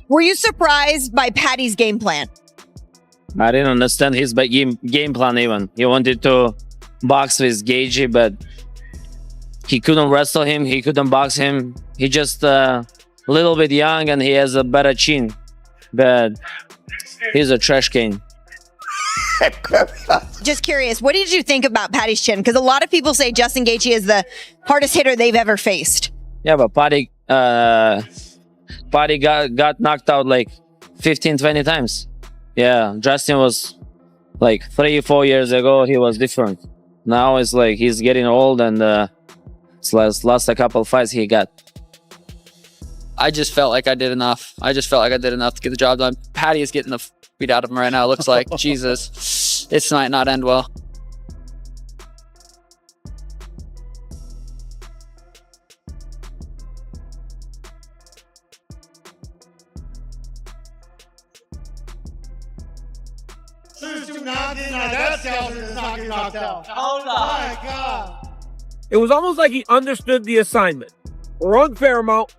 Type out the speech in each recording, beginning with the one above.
Were you surprised by Paddy's game plan? I didn't understand his game plan even. He wanted to box with Gaethje, but he couldn't wrestle him. He couldn't box him. He just a little bit young and he has a better chin. But he's a trash can. Just curious, what did you think about Paddy's chin? Because a lot of people say Justin Gaethje is the hardest hitter they've ever faced. Yeah, but Paddy got knocked out like 15, 20 times. Yeah, Justin was like 3-4 years ago, he was different. Now it's like he's getting old and it's last a couple fights he got. I just felt like I did enough. I just felt like I did enough to get the job done. Paddy is getting the beat out of him right now. It looks like, Jesus, this might not end well. Oh my God. It was almost like he understood the assignment. We're on Paramount.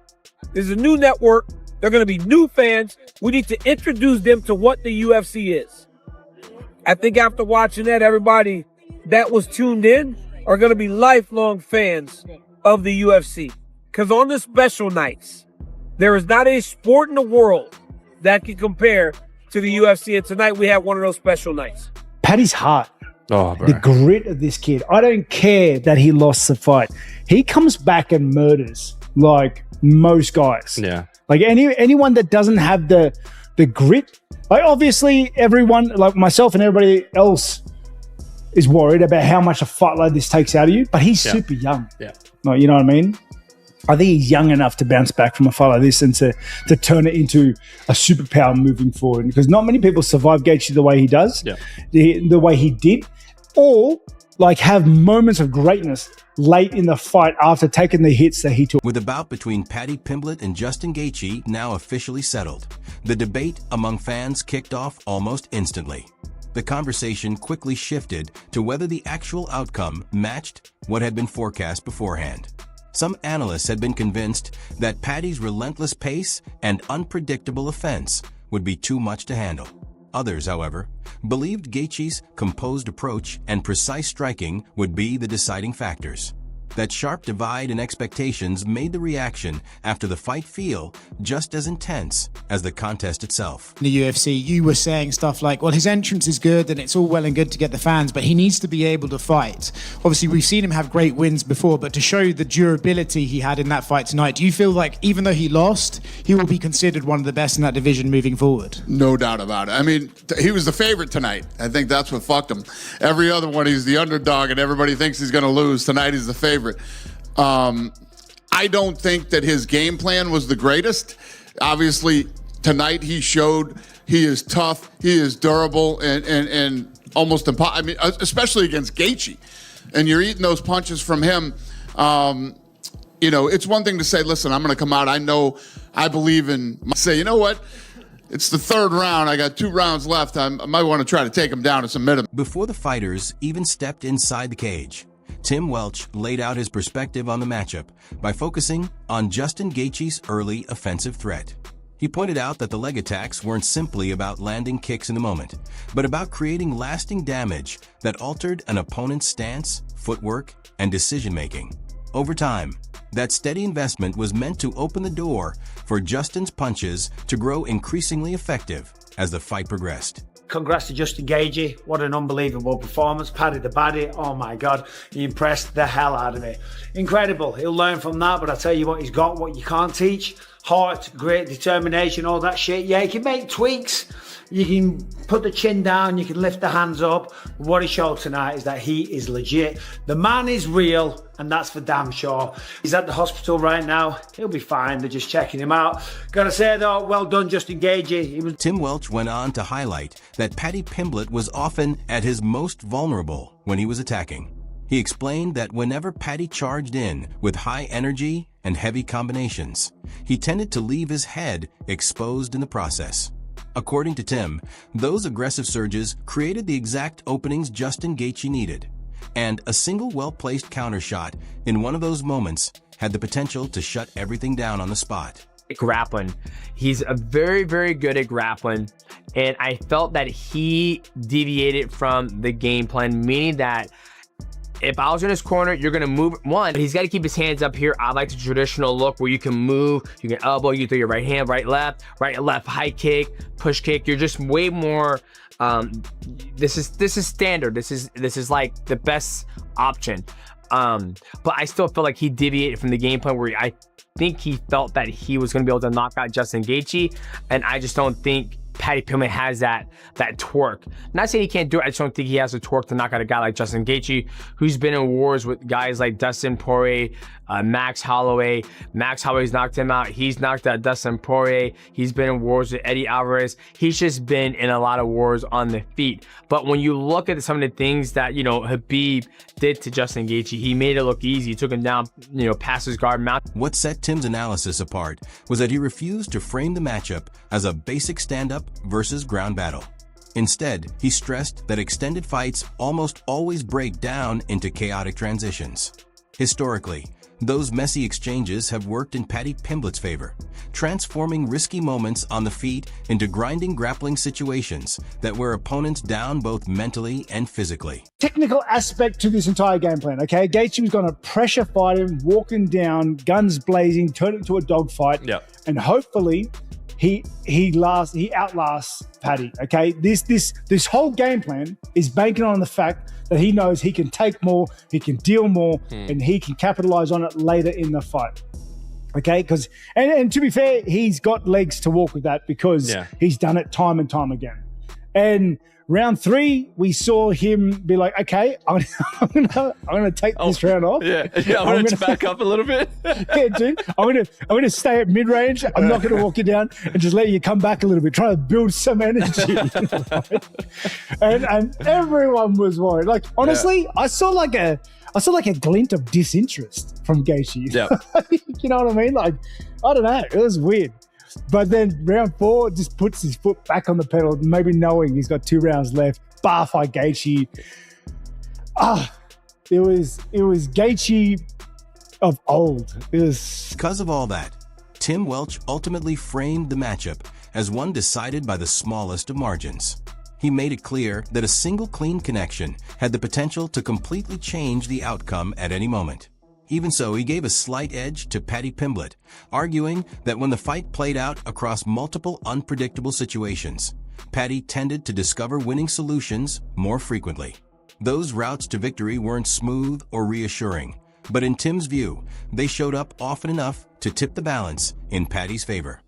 This is a new network. They're going to be new fans. We need to introduce them to what the UFC is. I think after watching that, everybody that was tuned in are going to be lifelong fans of the UFC. Because on the special nights, there is not a sport in the world that can compare to the UFC. And tonight we have one of those special nights. Paddy's heart. Oh, bro. The grit of this kid. I don't care that he lost the fight. He comes back and murders like most guys. Yeah. Like anyone that doesn't have the grit. Like obviously everyone, like myself and everybody else, is worried about how much a fight like this takes out of you. But he's super young. Yeah. Like, you know what I mean? I think he's young enough to bounce back from a fight like this and to turn it into a superpower moving forward. Because not many people survive Gaethje the way he does, the way he did, or like have moments of greatness late in the fight after taking the hits that he took. With the bout between Paddy Pimblett and Justin Gaethje now officially settled, the debate among fans kicked off almost instantly. The conversation quickly shifted to whether the actual outcome matched what had been forecast beforehand. Some analysts had been convinced that Paddy's relentless pace and unpredictable offense would be too much to handle. Others, however, believed Gaethje's composed approach and precise striking would be the deciding factors. That sharp divide in expectations made the reaction after the fight feel just as intense as the contest itself. In the UFC, you were saying stuff like, well, his entrance is good and it's all well and good to get the fans, but he needs to be able to fight. Obviously, we've seen him have great wins before, but to show the durability he had in that fight tonight, do you feel like even though he lost, he will be considered one of the best in that division moving forward? No doubt about it. I mean, he was the favorite tonight. I think that's what fucked him. Every other one, he's the underdog and everybody thinks he's going to lose. Tonight, he's the favorite. I don't think that his game plan was the greatest. Obviously, tonight he showed he is tough, he is durable, and almost impossible. I mean, especially against Gaethje. And you're eating those punches from him. You know, it's one thing to say, listen, I'm going to come out. I believe in, say, you know what? It's the third round. I got 2 rounds left. I might want to try to take him down and submit him. Before the fighters even stepped inside the cage, Tim Welch laid out his perspective on the matchup by focusing on Justin Gaethje's early offensive threat. He pointed out that the leg attacks weren't simply about landing kicks in the moment, but about creating lasting damage that altered an opponent's stance, footwork, and decision-making. Over time, that steady investment was meant to open the door for Justin's punches to grow increasingly effective as the fight progressed. Congrats to Justin Gaethje. What an unbelievable performance. Paddy the Baddy, oh my God, he impressed the hell out of me. Incredible. He'll learn from that, but I tell you what, he's got what you can't teach. Heart, grit, determination, all that shit. Yeah, he can make tweaks. You can put the chin down, you can lift the hands up. What he showed tonight is that he is legit. The man is real, and that's for damn sure. He's at the hospital right now. He'll be fine. They're just checking him out. Gotta say though, well done, Justin Gaethje. Tim Welch went on to highlight that Paddy Pimblett was often at his most vulnerable when he was attacking. He explained that whenever Paddy charged in with high energy and heavy combinations, he tended to leave his head exposed in the process. According to Tim, those aggressive surges created the exact openings Justin Gaethje needed, and a single well-placed counter shot in one of those moments had the potential to shut everything down on the spot. grappling. He's a very, very good at grappling. And I felt that he deviated from the game plan, meaning that if I was in his corner, you're going to move. One, he's got to keep his hands up here. I like the traditional look where you can move, you can elbow, you throw your right hand, right, left, high kick, push kick. You're just way more, this is standard. This is like the best option. But I still feel like he deviated from the game plan where I think he felt that he was going to be able to knock out Justin Gaethje. And I just don't think Paddy Pimblett has that torque. Not saying he can't do it, I just don't think he has the torque to knock out a guy like Justin Gaethje, who's been in wars with guys like Dustin Poirier, Max Holloway. Max Holloway's knocked him out. He's knocked out Dustin Poirier. He's been in wars with Eddie Alvarez. He's just been in a lot of wars on the feet. But when you look at some of the things that, Khabib did to Justin Gaethje, he made it look easy. He took him down, past his guard mount. What set Tim's analysis apart was that he refused to frame the matchup as a basic stand-up versus ground battle. Instead, he stressed that extended fights almost always break down into chaotic transitions. Historically, those messy exchanges have worked in Paddy Pimblett's favor, transforming risky moments on the feet into grinding grappling situations that wear opponents down both mentally and physically. Technical aspect to this entire game plan, okay? Gaethje was going to pressure fight him, walk him down, guns blazing, turn it into a dogfight, and hopefully he outlasts Paddy, okay? This whole game plan is banking on the fact that he knows he can take more, he can deal more, and he can capitalize on it later in the fight. Okay, because and to be fair, he's got legs to walk with that because he's done it time and time again. And round 3, we saw him be like, okay, I'm gonna take this round off. I'm gonna back up a little bit. Dude, I'm gonna stay at mid range. I'm not gonna walk you down and just let you come back a little bit, trying to build some energy. and everyone was worried. Like honestly, I saw like a glint of disinterest from Gaethje. You know what I mean? Like, I don't know. It was weird. But then round 4 just puts his foot back on the pedal, maybe knowing he's got 2 rounds left. Bar fight Gaethje. It was Gaethje of old. It was because of all that, Tim Welch ultimately framed the matchup as one decided by the smallest of margins. He made it clear that a single clean connection had the potential to completely change the outcome at any moment. Even so, he gave a slight edge to Paddy Pimblett, arguing that when the fight played out across multiple unpredictable situations, Paddy tended to discover winning solutions more frequently. Those routes to victory weren't smooth or reassuring, but in Tim's view, they showed up often enough to tip the balance in Paddy's favor.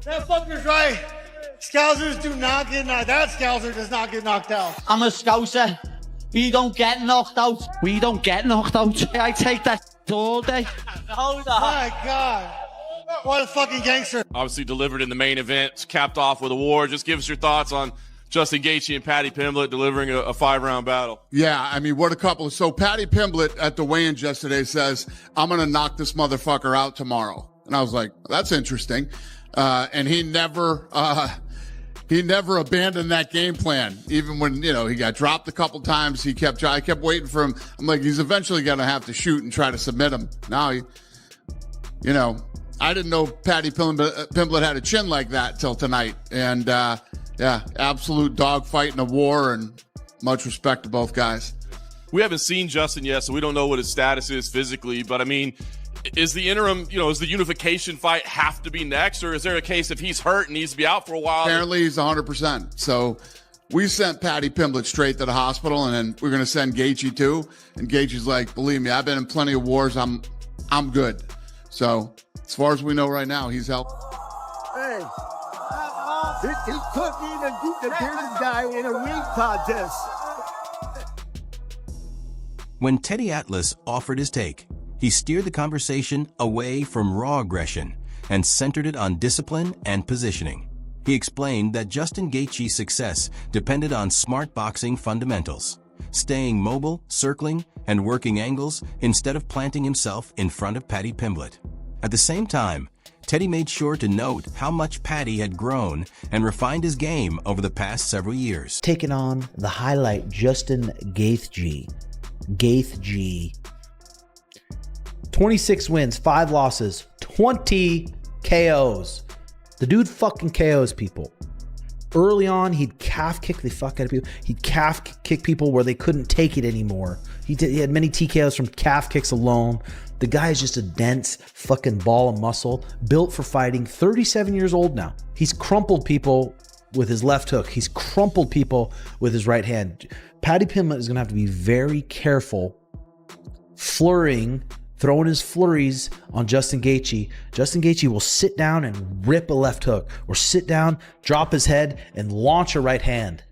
That fucker's right. Scousers do not get knocked out. That Scouser does not get knocked out. I'm a Scouser. We don't get knocked out. We don't get knocked out. I take that all day. Hold on. My God. What a fucking gangster. Obviously delivered in the main event, capped off with a war. Just give us your thoughts on Justin Gaethje and Paddy Pimblett delivering a 5-round battle. Yeah, I mean, what a couple. So Paddy Pimblett at the weigh-ins yesterday says, I'm going to knock this motherfucker out tomorrow. And I was like, that's interesting. And he never abandoned that game plan. Even when, he got dropped a couple times, I kept waiting for him. I'm like, he's eventually going to have to shoot and try to submit him. Now I didn't know Paddy Pimblett had a chin like that till tonight. And, yeah, absolute dogfight in a war, and much respect to both guys. We haven't seen Justin yet, so we don't know what his status is physically. But, I mean, is the interim, is the unification fight have to be next? Or is there a case if he's hurt and needs to be out for a while? Apparently he's 100%. So we sent Paddy Pimblett straight to the hospital, and then we're going to send Gaethje too. And Gaethje's like, believe me, I've been in plenty of wars. I'm good. So as far as we know right now, he's healthy. Hey. He couldn't even beat the biggest guy in a ring contest. When Teddy Atlas offered his take, he steered the conversation away from raw aggression and centered it on discipline and positioning. He explained that Justin Gaethje's success depended on smart boxing fundamentals, staying mobile, circling, and working angles instead of planting himself in front of Paddy Pimblett. At the same time, Teddy made sure to note how much Paddy had grown and refined his game over the past several years. Taking on the highlight, Justin Gaethje. 26 wins, 5 losses, 20 KOs. The dude fucking KOs people. Early on, he'd calf kick the fuck out of people. He'd calf kick people where they couldn't take it anymore. He had many TKOs from calf kicks alone. The guy is just a dense fucking ball of muscle, built for fighting, 37 years old now. He's crumpled people with his left hook. He's crumpled people with his right hand. Paddy Pimblett is going to have to be very careful throwing his flurries on Justin Gaethje. Justin Gaethje will sit down and rip a left hook, or sit down, drop his head, and launch a right hand.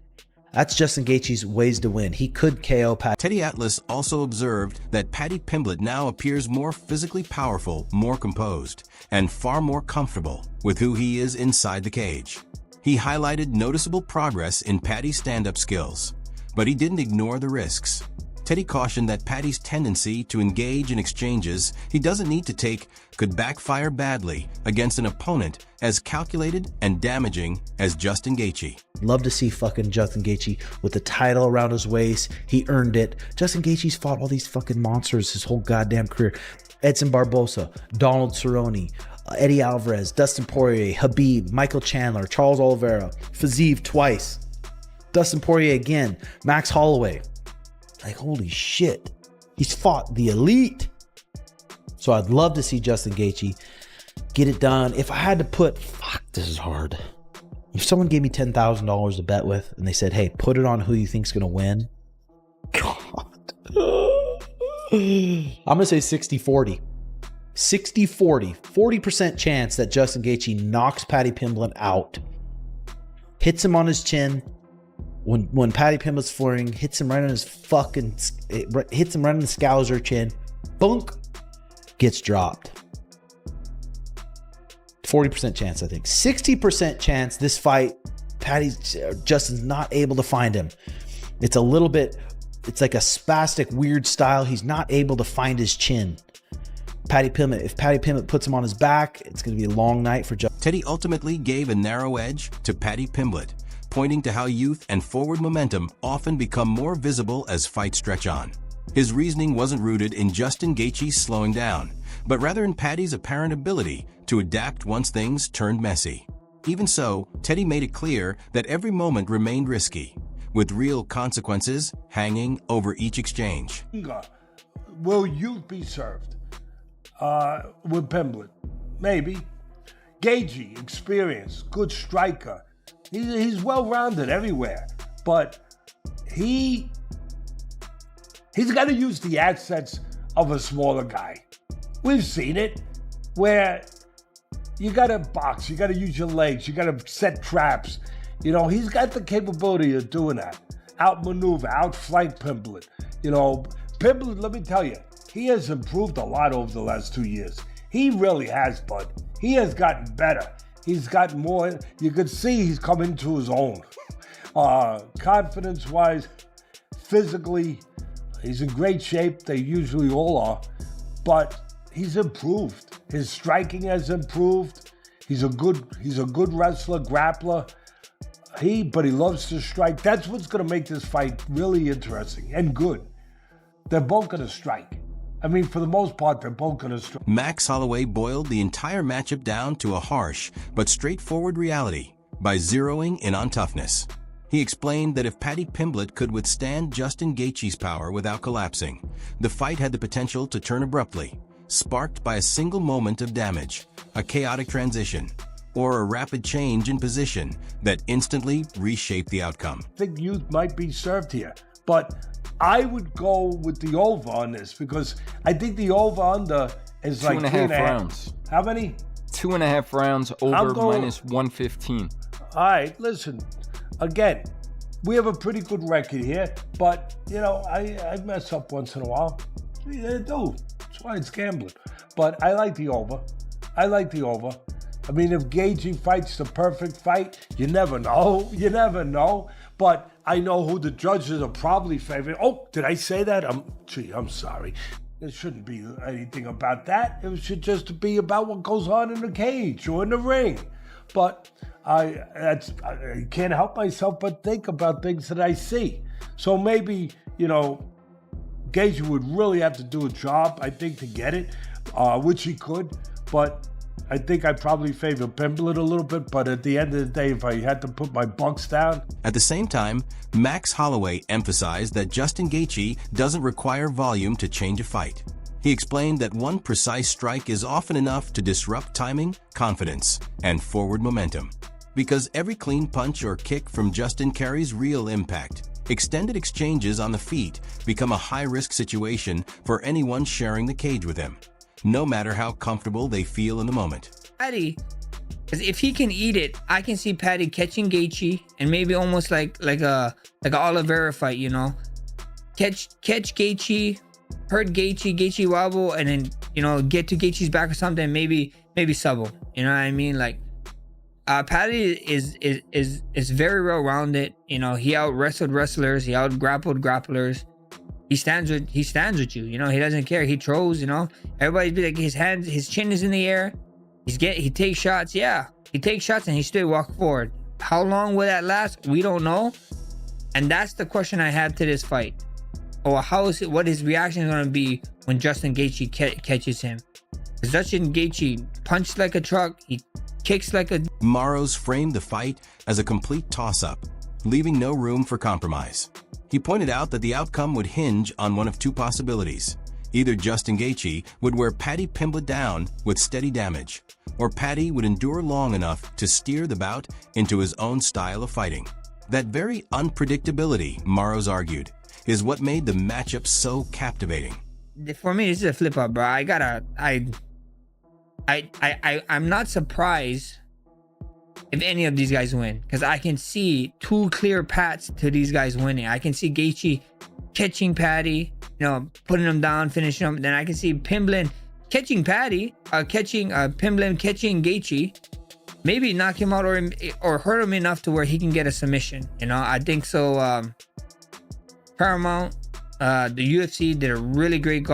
That's Justin Gaethje's ways to win. He could KO Paddy. Teddy Atlas also observed that Paddy Pimblett now appears more physically powerful, more composed, and far more comfortable with who he is inside the cage. He highlighted noticeable progress in Paddy's stand-up skills, but he didn't ignore the risks. Teddy cautioned that Paddy's tendency to engage in exchanges he doesn't need to take could backfire badly against an opponent as calculated and damaging as Justin Gaethje. Love to see fucking Justin Gaethje with the title around his waist. He earned it. Justin Gaethje's fought all these fucking monsters his whole goddamn career. Edson Barbosa, Donald Cerrone, Eddie Alvarez, Dustin Poirier, Khabib, Michael Chandler, Charles Oliveira, Fiziev twice, Dustin Poirier again, Max Holloway. Like, holy shit. He's fought the elite. So I'd love to see Justin Gaethje get it done. If I had to put, this is hard. If someone gave me $10,000 to bet with and they said, hey, put it on who you think's going to win. God. I'm going to say 60-40. 60-40. 40% chance that Justin Gaethje knocks Paddy Pimblett out. Hits him on his chin. When Paddy Pimblett's flirting, hits him right on his hits him right on the scalzer chin. Bunk. Gets dropped. 40% chance, I think. 60% chance this fight, Justin's not able to find him. It's a little bit, it's like a spastic, weird style. He's not able to find his chin. If Paddy Pimblett puts him on his back, it's going to be a long night for Justin. Teddy ultimately gave a narrow edge to Paddy Pimblett, pointing to how youth and forward momentum often become more visible as fights stretch on. His reasoning wasn't rooted in Justin Gaethje's slowing down, but rather in Paddy's apparent ability to adapt once things turned messy. Even so, Teddy made it clear that every moment remained risky, with real consequences hanging over each exchange. Will youth be served with Pimblett? Maybe. Gaethje, experience, good striker. He's well-rounded everywhere, but he's got to use the assets of a smaller guy. We've seen it, where you got to box, you got to use your legs, you got to set traps. You know, he's got the capability of doing that. Outmaneuver, outflank Pimblett. You know, Pimblett, let me tell you, he has improved a lot over the last 2 years. He really has, bud. He has gotten better. He's got more, you could see he's come into his own. Confidence-wise, physically, he's in great shape. They usually all are. But he's improved. His striking has improved. He's a good wrestler, grappler. But he loves to strike. That's what's going to make this fight really interesting and good. They're both going to strike. I mean, for the most part, they're both going to strike. Max Holloway boiled the entire matchup down to a harsh but straightforward reality by zeroing in on toughness. He explained that if Paddy Pimblett could withstand Justin Gaethje's power without collapsing, the fight had the potential to turn abruptly, sparked by a single moment of damage, a chaotic transition, or a rapid change in position that instantly reshaped the outcome. I think youth might be served here, but I would go with the over on this because I think the over-under is like 2.5 rounds. How many? 2.5 rounds over minus 115. All right, listen. Again, we have a pretty good record here, but, I mess up once in a while. I do. That's why it's gambling. But I like the over. I mean, if Gaethje fights the perfect fight, you never know. But I know who the judges are probably favoring. Oh, did I say that? I'm sorry. There shouldn't be anything about that. It should just be about what goes on in the cage or in the ring. But I can't help myself but think about things that I see. So maybe, Gaethje would really have to do a job, I think, to get it, which he could. But I think I probably favor Pimblett a little bit. But at the end of the day, if I had to put my bucks down. At the same time, Max Holloway emphasized that Justin Gaethje doesn't require volume to change a fight. He explained that one precise strike is often enough to disrupt timing, confidence, and forward momentum. Because every clean punch or kick from Justin carries real impact, extended exchanges on the feet become a high-risk situation for anyone sharing the cage with him, no matter how comfortable they feel in the moment. Paddy, because if he can eat it, I can see Paddy catching Gaethje and maybe almost like a Oliveira fight, catch Gaethje, hurt Gaethje wobble, and then get to Gaethje's back or something, maybe sub him. You know what I mean? Like Paddy is very well rounded. He out wrestled wrestlers, he out grappled grapplers. He stands with you. He doesn't care. He throws. Everybody be like his chin is in the air. He takes shots. Yeah, he takes shots and he still walk forward. How long will that last? We don't know. And that's the question I had to this fight. Or what his reaction is going to be when Justin Gaethje catches him. Because Justin Gaethje punched like a truck. He kicks like a... Maros framed the fight as a complete toss-up, leaving no room for compromise. He pointed out that the outcome would hinge on one of two possibilities. Either Justin Gaethje would wear Paddy Pimblett down with steady damage, or Paddy would endure long enough to steer the bout into his own style of fighting. That very unpredictability, Maros argued, is what made the matchup so captivating. For me, this is a flip-up, bro. I'm not surprised if any of these guys win, because I can see two clear paths to these guys winning. I can see Gaethje catching Paddy, putting him down, finishing him. Then I can see Pimblett catching Paddy, Pimblett catching Gaethje, maybe knock him out or hurt him enough to where he can get a submission. I think so. Paramount, the UFC did a really great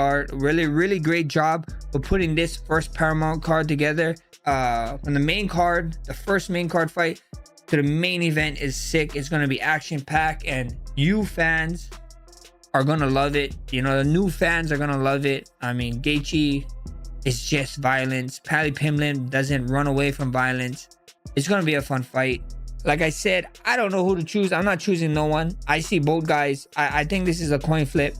great job of putting this first Paramount card together. From the main card, the first main card fight, to the main event is sick. It's gonna be action-packed, and you fans are gonna love it. The new fans are gonna love it. I mean, Gaethje is just violence. Paddy Pimblett doesn't run away from violence. It's gonna be a fun fight. Like I said, I don't know who to choose. I'm not choosing no one. I see both guys. I think this is a coin flip.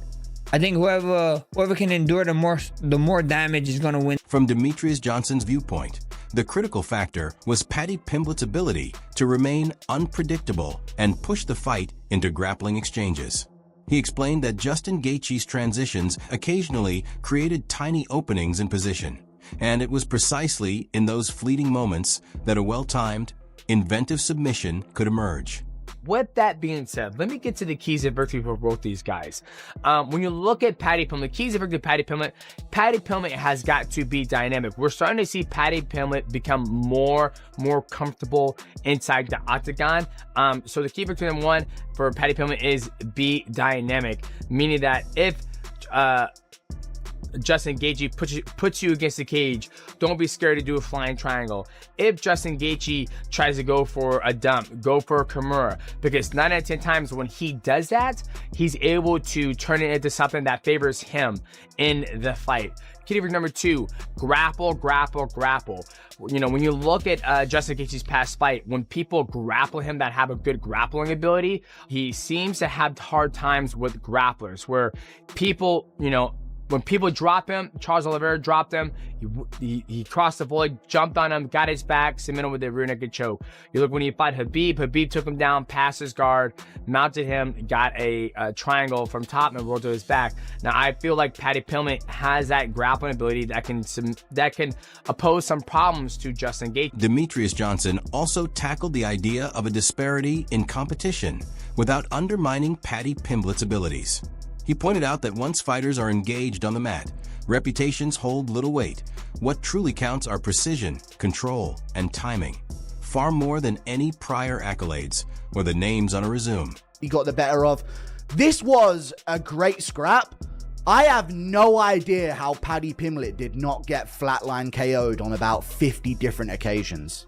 I think whoever can endure the more damage is gonna win. From Demetrius Johnson's viewpoint, the critical factor was Paddy Pimblett's ability to remain unpredictable and push the fight into grappling exchanges. He explained that Justin Gaethje's transitions occasionally created tiny openings in position, and it was precisely in those fleeting moments that a well-timed, inventive submission could emerge. with that being said, let me get to the keys of victory for both these guys. When you look at Paddy Pimblett, keys of victory, Paddy Pimblett has got to be dynamic. We're starting to see Paddy Pimblett become more comfortable inside the octagon. So the key victory number one for Paddy Pimblett is be dynamic, meaning that if Justin Gaethje puts you against the cage, don't be scared to do a flying triangle. If Justin Gaethje tries to go for a dump, go for a Kimura, because 9 out of 10 times when he does that, he's able to turn it into something that favors him in the fight. Key number two, grapple. You know, when you look at Justin Gaethje's past fight, when people grapple him that have a good grappling ability, he seems to have hard times with grapplers where people, you know, when people drop him, Charles Oliveira dropped him, he crossed the void, jumped on him, got his back, submitted him with a rear naked choke. You look when he fought Habib took him down, passed his guard, mounted him, got a triangle from top and rolled to his back. Now I feel like Paddy Pimblett has that grappling ability that can oppose some problems to Justin Gaethje. Demetrious Johnson also tackled the idea of a disparity in competition without undermining Paddy Pimblett's abilities. He pointed out that once fighters are engaged on the mat, reputations hold little weight. What truly counts are precision, control, and timing, far more than any prior accolades or the names on a resume. He got the better of. This was a great scrap. I have no idea how Paddy Pimblett did not get flatline KO'd on about 50 different occasions.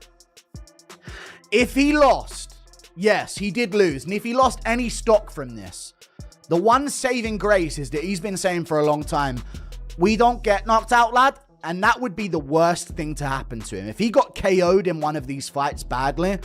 If he lost, yes, he did lose, and if he lost any stock from this, the one saving grace is that he's been saying for a long time, we don't get knocked out, lad. And that would be the worst thing to happen to him. If he got KO'd in one of these fights badly,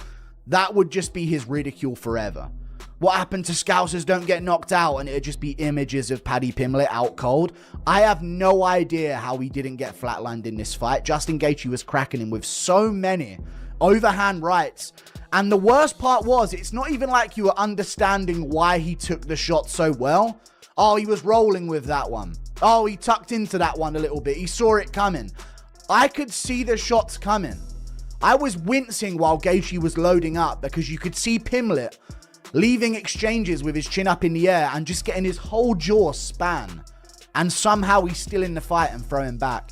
that would just be his ridicule forever. What happened to Scousers don't get knocked out, and it'd just be images of Paddy Pimblett out cold. I have no idea how he didn't get flatlined in this fight. Justin Gaethje was cracking him with so many overhand rights. And the worst part was, it's not even like you were understanding why he took the shot so well. Oh, he was rolling with that one. Oh, he tucked into that one a little bit. He saw it coming. I could see the shots coming. I was wincing while Gaethje was loading up because you could see Pimblett leaving exchanges with his chin up in the air and just getting his whole jaw span. And somehow he's still in the fight and throwing back.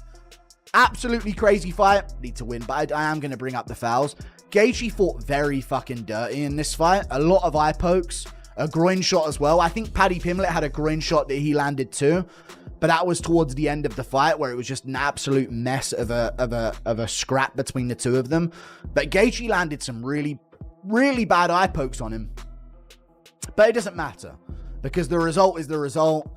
Absolutely crazy fight. Need to win, but I am going to bring up the fouls. Gaethje fought very fucking dirty in this fight. A lot of eye pokes, a groin shot as well. I think Paddy Pimblett had a groin shot that he landed too, but that was towards the end of the fight where it was just an absolute mess of a scrap between the two of them. But Gaethje landed some really, really bad eye pokes on him. But it doesn't matter because the result is the result.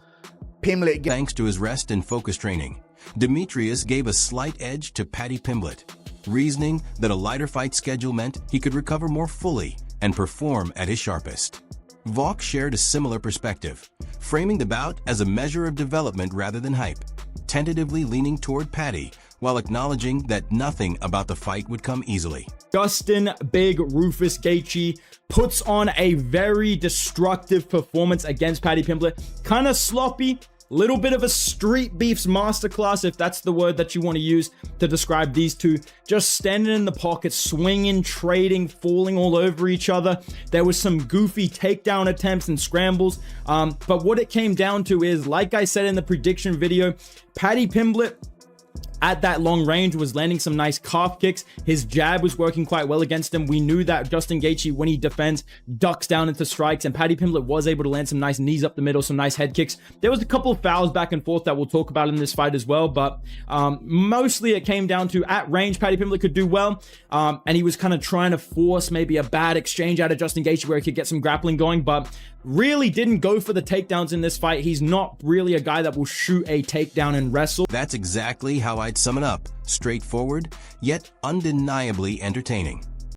Pimblett, thanks to his rest and focus training, Demetrious gave a slight edge to Paddy Pimblett, reasoning that a lighter fight schedule meant he could recover more fully and perform at his sharpest. Vok shared a similar perspective, framing the bout as a measure of development rather than hype, tentatively leaning toward Paddy while acknowledging that nothing about the fight would come easily. Justin Big Rufus Gaethje puts on a very destructive performance against Paddy Pimblett. Kind of sloppy, little bit of a street beefs masterclass, if that's the word that you want to use to describe these two. Just standing in the pocket, swinging, trading, falling all over each other. There was some goofy takedown attempts and scrambles. But what it came down to is, like I said in the prediction video, Paddy Pimblett at that long range was landing some nice calf kicks. His jab was working quite well against him. We knew that Justin Gaethje, when he defends, ducks down into strikes, and Paddy Pimblett was able to land some nice knees up the middle, some nice head kicks. There was a couple of fouls back and forth that we'll talk about in this fight as well, but mostly it came down to at range, Paddy Pimblett could do well, and he was kind of trying to force maybe a bad exchange out of Justin Gaethje where he could get some grappling going, but really didn't go for the takedowns in this fight. He's not really a guy that will shoot a takedown and wrestle. That's exactly how I'd sum it up. Straightforward, yet undeniably entertaining.